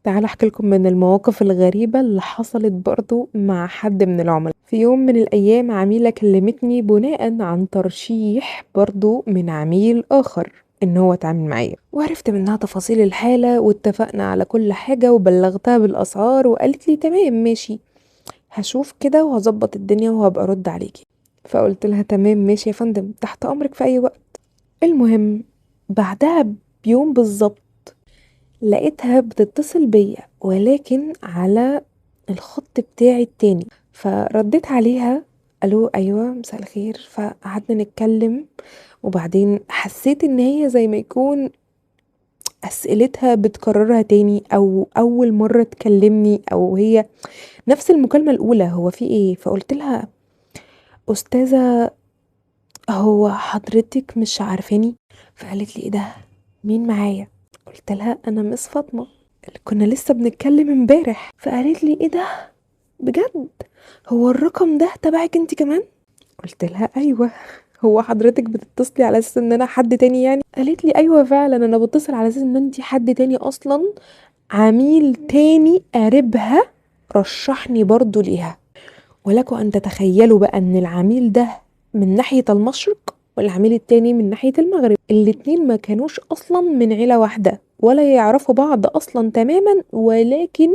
تعالوا احكي لكم من المواقف الغريبة اللي حصلت برضو مع حد من العملاء. في يوم من الايام عميلة كلمتني بناء عن ترشيح برضو من عميل اخر ان هو اتعامل معايا، وعرفت منها تفاصيل الحالة واتفقنا على كل حاجة وبلغتها بالاسعار وقالت لي تمام ماشي، هشوف كده وهظبط الدنيا وهبقى ارد عليكي. فقلت لها تمام ماشي يا فندم، تحت امرك في اي وقت. المهم بعدها بيوم بالظبط لقيتها بتتصل بيا ولكن على الخط بتاعي التاني، فرديت عليها الو ايوه مساء الخير. فقعدنا نتكلم وبعدين حسيت ان هي زي ما يكون اسئلتها بتكررها تاني او اول مرة تكلمني او هي نفس المكالمة الاولى، هو في ايه؟ فقلت لها استاذة هو حضرتك مش عارفاني؟ فقالت لي ايه ده، مين معايا؟ قلت لها انا مس فاطمة اللي كنا لسه بنتكلم امبارح. فقالت لي ايه ده بجد، هو الرقم ده تبعك انت كمان؟ قلت لها ايوه. هو حضرتك بتتصلي على اساس ان انا حد تاني يعني؟ قالت لي ايوه فعلا انا بتصل على اساس ان انت حد تاني اصلا، عميل تاني قريبها رشحني برضو ليها. ولكم ان تتخيلوا بقى ان العميل ده من ناحية المشرق والعميل التاني من ناحية المغرب، الاتنين ما كانوش اصلا من عيلة واحدة ولا يعرفوا بعض اصلا تماما، ولكن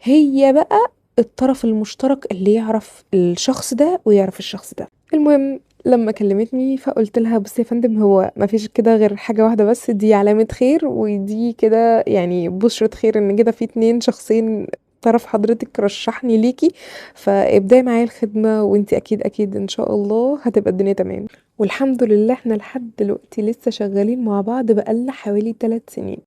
هي بقى الطرف المشترك اللي يعرف الشخص ده ويعرف الشخص ده. المهم لما كلمتني فقلت لها بصي يا فندم، هو ما فيش كده غير حاجة واحدة بس، دي علامة خير ودي كده يعني بشرة خير ان كده في اتنين شخصين طرف حضرتك رشحني ليكي، فابداي معايا الخدمة وانتي اكيد ان شاء الله هتبقى الدنيا تمام. والحمد لله احنا لحد دلوقتي لسه شغالين مع بعض بقالنا حوالي 3 سنين.